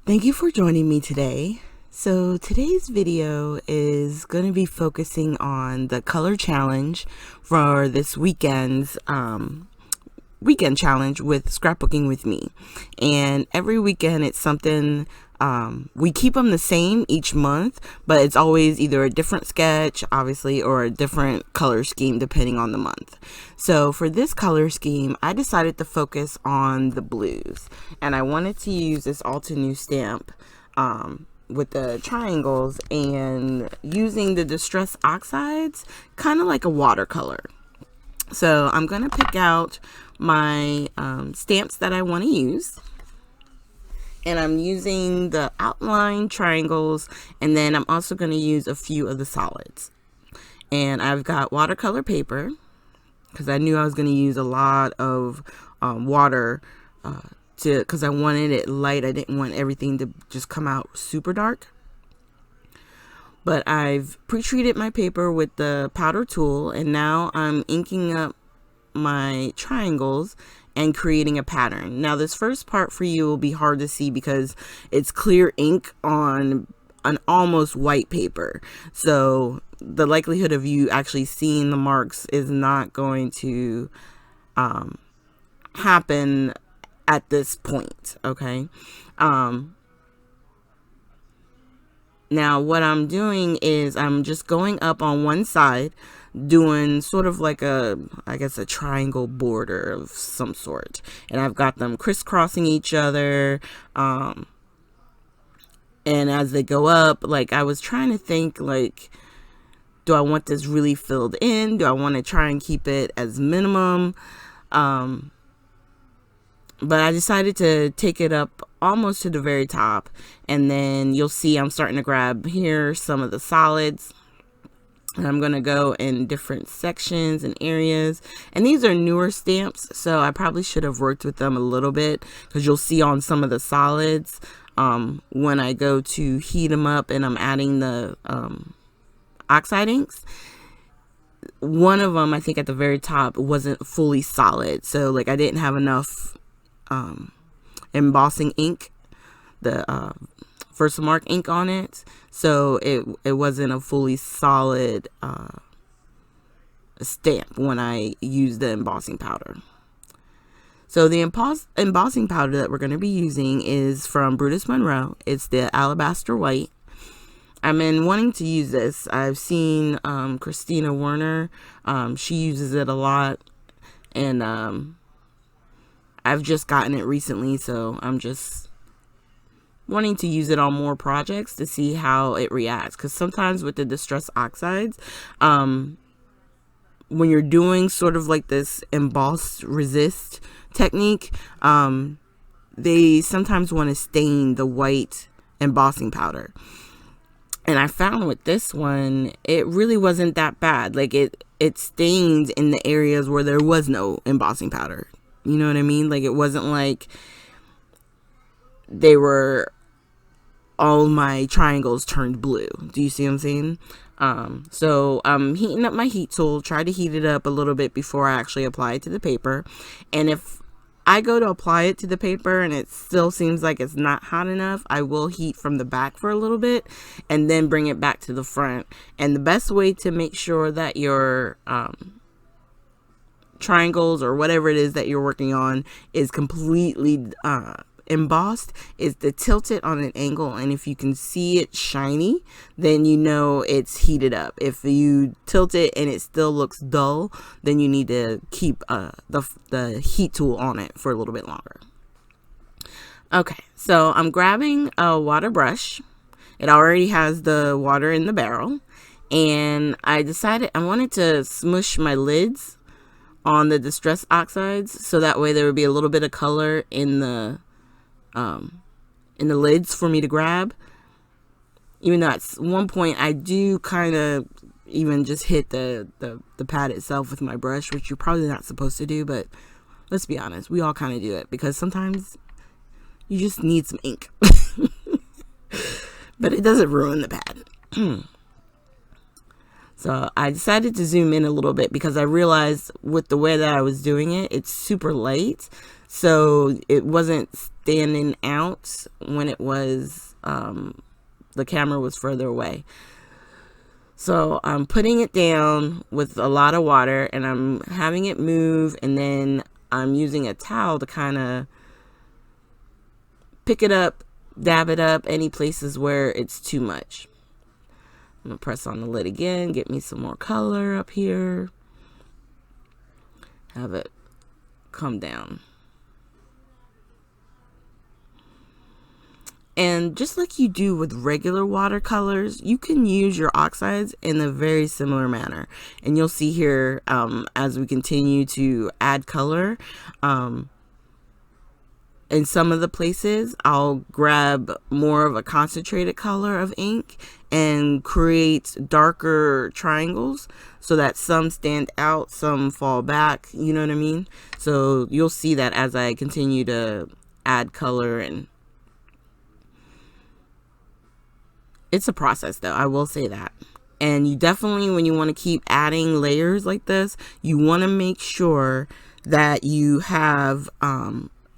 Thank you for joining me today. So today's video is going to be focusing on the color challenge for this weekend's weekend challenge with scrapbooking with me. And every weekend it's something, we keep them the same each month, but it's always either a different sketch, obviously, or a different color scheme depending on the month. So for this color scheme, I decided to focus on the blues, and I wanted to use this Altenew stamp with the triangles and using the Distress Oxides, kind of like a watercolor. So I'm going to pick out my stamps that I want to use. And I'm using the outline triangles, and then I'm also going to use a few of the solids. And I've got watercolor paper, because I knew I was going to use a lot of water because I wanted it light. I didn't want everything to just come out super dark. But I've pre-treated my paper with the powder tool, and now I'm inking up my triangles and creating a pattern. Now this first part for you will be hard to see because it's clear ink on an almost white paper. So the likelihood of you actually seeing the marks is not going to happen at this point, okay? Now what I'm doing is I'm just going up on one side, doing sort of like I guess a triangle border of some sort, and I've got them crisscrossing each other, and as they go up, like, I was trying to think, like, do I want this really filled in? Do I want to try and keep it as minimum? But I decided to take it up almost to the very top, and then you'll see I'm starting to grab here some of the solids. And I'm going to go in different sections and areas. And these are newer stamps, so I probably should have worked with them a little bit, because you'll see on some of the solids, when I go to heat them up and I'm adding the oxide inks, one of them, I think at the very top, wasn't fully solid. So like I didn't have enough embossing ink, the First Mark ink on it, so it wasn't a fully solid stamp when I used the embossing powder. So the embossing powder that we're going to be using is from Brutus Monroe. It's the Alabaster White. I've been wanting to use this. I've seen Christina Werner, she uses it a lot, and I've just gotten it recently, so I'm just wanting to use it on more projects to see how it reacts. Because sometimes with the Distress Oxides, when you're doing sort of like this emboss resist technique, they sometimes want to stain the white embossing powder. And I found with this one, it really wasn't that bad. Like it stained in the areas where there was no embossing powder. You know what I mean? Like, it wasn't like they were all my triangles turned blue. Do you see what I'm saying? So I'm heating up my heat tool, try to heat it up a little bit before I actually apply it to the paper. And if I go to apply it to the paper and it still seems like it's not hot enough, I will heat from the back for a little bit and then bring it back to the front. And the best way to make sure that your triangles or whatever it is that you're working on is completely embossed is to tilt it on an angle, and if you can see it shiny, then you know it's heated up. If you tilt it and it still looks dull, then you need to keep the heat tool on it for a little bit longer. Okay, so I'm grabbing a water brush. It already has the water in the barrel, and I decided I wanted to smush my lids on the Distress Oxides, so that way there would be a little bit of color in the lids for me to grab. Even though at one point I do kind of even just hit the pad itself with my brush, which you're probably not supposed to do, but let's be honest, we all kind of do it because sometimes you just need some ink. But it doesn't ruin the pad. So I decided to zoom in a little bit because I realized with the way that I was doing it, it's super light. so it wasn't standing out when it was the camera was further away. So I'm putting it down with a lot of water and I'm having it move, and then I'm using a towel to kind of pick it up, dab it up any places where it's too much. I'm gonna press on the lid again, get me some more color up here, have it come down. And just like you do with regular watercolors, you can use your oxides in a very similar manner. And you'll see here as we continue to add color, in some of the places, I'll grab more of a concentrated color of ink and create darker triangles so that some stand out, some fall back, you know what I mean? So you'll see that as I continue to add color. And it's a process though, I will say that. And you definitely, when you want to keep adding layers like this, you want to make sure that you have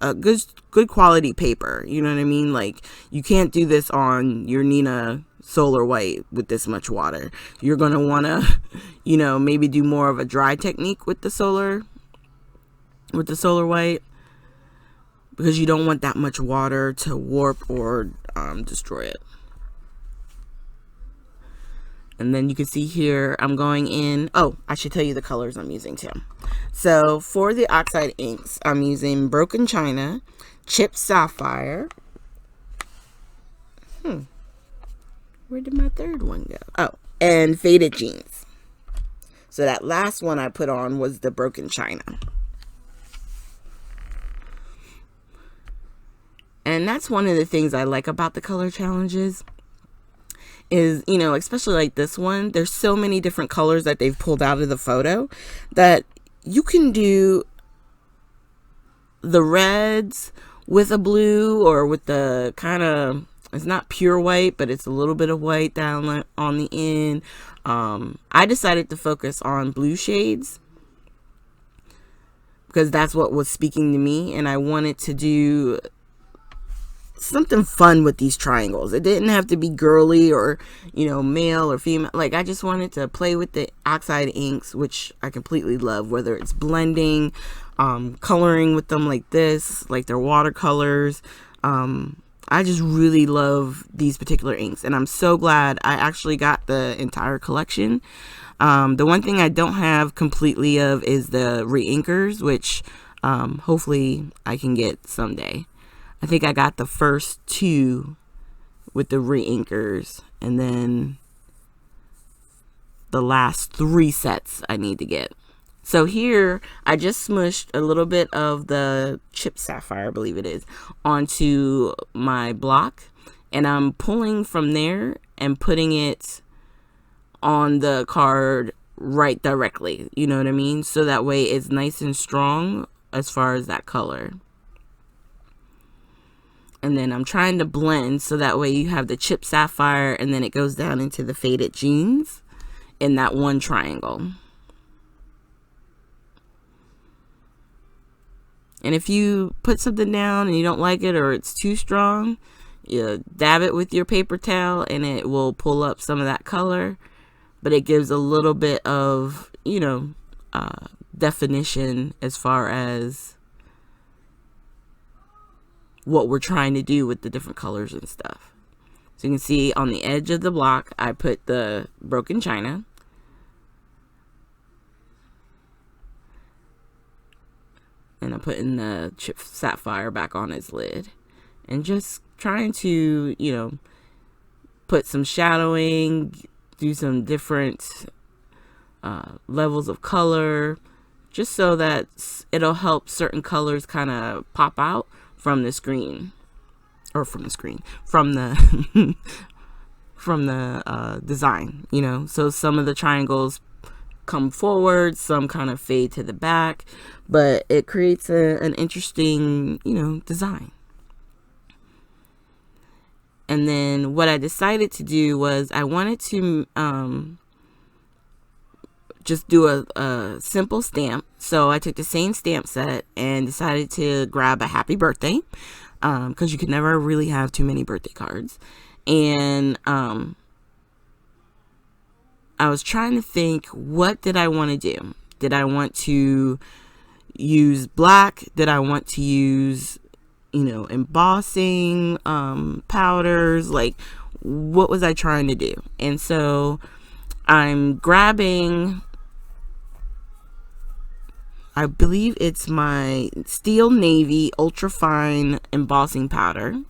a good quality paper, you know what I mean? Like, you can't do this on your Nina Solar White with this much water. You're going to want to, you know, maybe do more of a dry technique with the Solar White, because you don't want that much water to warp or destroy it. And then you can see here, I'm going in, oh, I should tell you the colors I'm using too. So for the oxide inks, I'm using Broken China, Chipped Sapphire. Where did my third one go? Oh, and Faded Jeans. So that last one I put on was the Broken China. And that's one of the things I like about the color challenges is, you know, especially like this one, there's so many different colors that they've pulled out of the photo that you can do the reds with a blue, or with the kind of, it's not pure white, but it's a little bit of white down on the end. I decided to focus on blue shades because that's what was speaking to me, and I wanted to do something fun with these triangles. It didn't have to be girly or, you know, male or female. Like, I just wanted to play with the oxide inks, which I completely love, whether it's blending, coloring with them like this, like they're watercolors. I just really love these particular inks, and I'm so glad I actually got the entire collection. The one thing I don't have completely of is the reinkers, which hopefully I can get someday. I think I got the first two with the reinkers, and then the last 3 sets I need to get. So here I just smushed a little bit of the Chipped Sapphire, I believe it is, onto my block, and I'm pulling from there and putting it on the card right directly, you know what I mean? So that way it's nice and strong as far as that color. And then I'm trying to blend so that way you have the Chipped Sapphire and then it goes down into the Faded Jeans in that one triangle. And if you put something down and you don't like it, or it's too strong, you dab it with your paper towel and it will pull up some of that color, but it gives a little bit of, you know, definition as far as what we're trying to do with the different colors and stuff. So you can see on the edge of the block, I put the Broken China. And I'm putting the Chipped Sapphire back on its lid. And just trying to, you know, put some shadowing, do some different levels of color, just so that it'll help certain colors kind of pop out from the screen, or from the from the design, you know. So some of the triangles come forward, some kind of fade to the back, but it creates an interesting, you know, design. And then what I decided to do was I wanted to just do a simple stamp. So I took the same stamp set and decided to grab a happy birthday, because you could never really have too many birthday cards. And I was trying to think, what did I want to do? Did I want to use black? Did I want to use, embossing powders? Like, what was I trying to do? And so I'm grabbing, I believe it's my Steel Navy Ultra Fine Embossing Powder.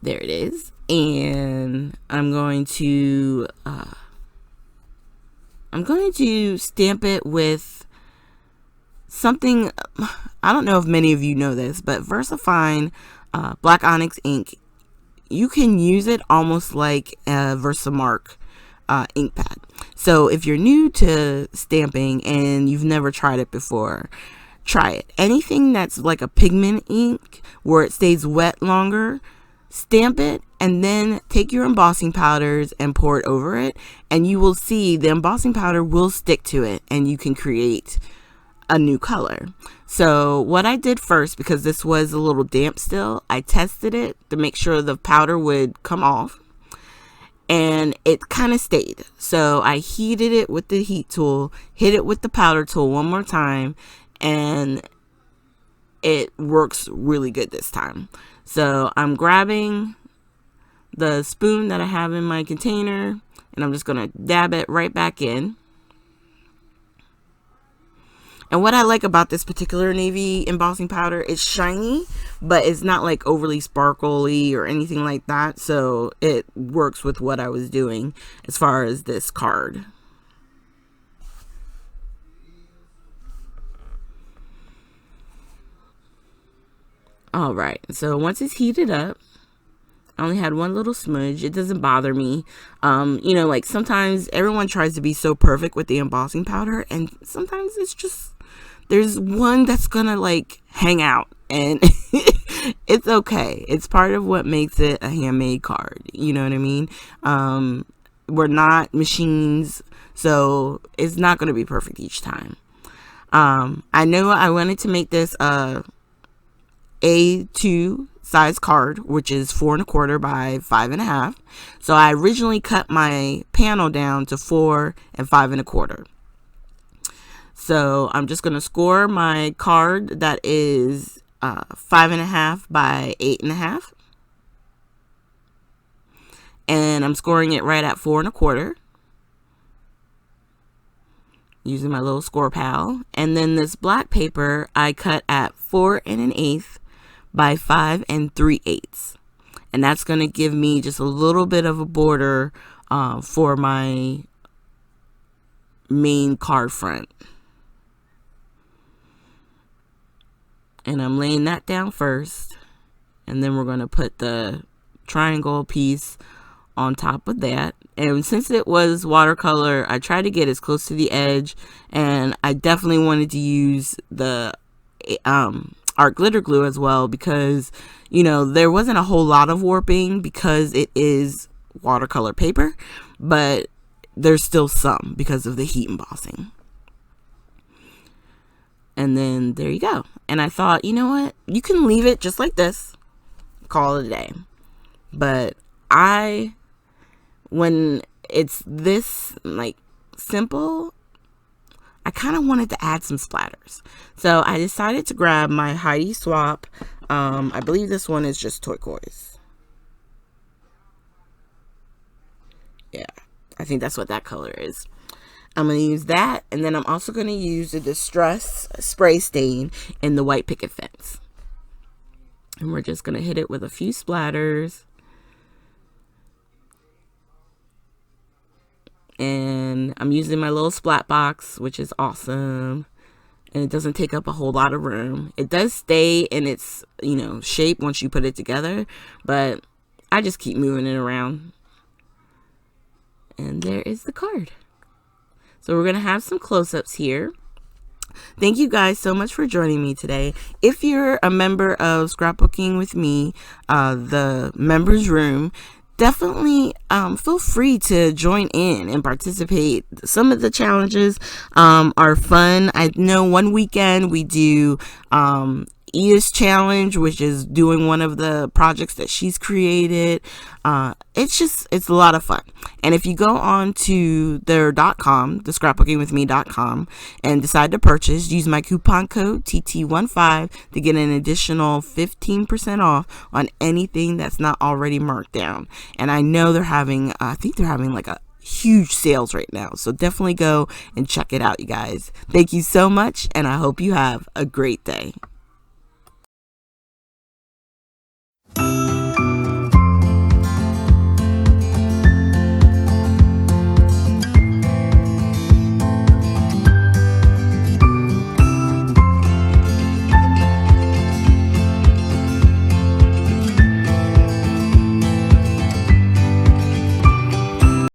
There it is. And I'm going to stamp it with something. I don't know if many of you know this, but VersaFine Black Onyx ink, you can use it almost like a Versamark ink pad. So if you're new to stamping and you've never tried it before, try it. Anything that's like a pigment ink where it stays wet longer, stamp it and then take your embossing powders and pour it over it, and you will see the embossing powder will stick to it and you can create a new color. So what I did first, because this was a little damp still, I tested it to make sure the powder would come off, and it kind of stayed. So I heated it with the heat tool, hit it with the powder tool one more time, and it works really good this time. So I'm grabbing the spoon that I have in my container, and I'm just gonna dab it right back in. And what I like about this particular navy embossing powder, it's shiny, but it's not like overly sparkly or anything like that. So it works with what I was doing as far as this card. All right, so once it's heated up, I only had one little smudge. It doesn't bother me. Like sometimes everyone tries to be so perfect with the embossing powder, and sometimes it's just, there's one that's gonna like hang out, and it's okay. It's part of what makes it a handmade card. You know what I mean? We're not machines, so it's not gonna be perfect each time. I know I wanted to make this A2 size card, which is 4 1/4 by 5 1/2. So I originally cut my panel down to 4 and 5 1/4. So I'm just going to score my card that is 5 1/2 by 8 1/2. And I'm scoring it right at 4 1/4. Using my little score pal. And then this black paper I cut at 4 1/8 by 5 3/8. And that's going to give me just a little bit of a border for my main card front. And I'm laying that down first, and then we're going to put the triangle piece on top of that. And since it was watercolor, I tried to get as close to the edge, and I definitely wanted to use the art glitter glue as well, because there wasn't a whole lot of warping because it is watercolor paper, but there's still some because of the heat embossing. And then there you go. And I thought, you know what? You can leave it just like this. Call it a day. But when it's this like simple, I kind of wanted to add some splatters. So I decided to grab my Heidi Swap. I believe this one is just turquoise. Yeah, I think that's what that color is. I'm going to use that, and then I'm also going to use the Distress Spray Stain in the White Picket Fence. And we're just going to hit it with a few splatters. And I'm using my little splat box, which is awesome. And it doesn't take up a whole lot of room. It does stay in its, shape once you put it together, but I just keep moving it around. And there is the card. So we're going to have some close-ups here. Thank you guys so much for joining me today. If you're a member of Scrapbooking with Me, the members room, definitely feel free to join in and participate. Some of the challenges are fun. I know one weekend we do Ia's challenge, which is doing one of the projects that she's created. It's a lot of fun. And if you go on to their .com, the scrapbookingwithme.com, and decide to purchase, use my coupon code TT15 to get an additional 15% off on anything that's not already marked down. And I know I think they're having like a huge sales right now, so definitely go and check it out, you guys. Thank you so much, and I hope you have a great day.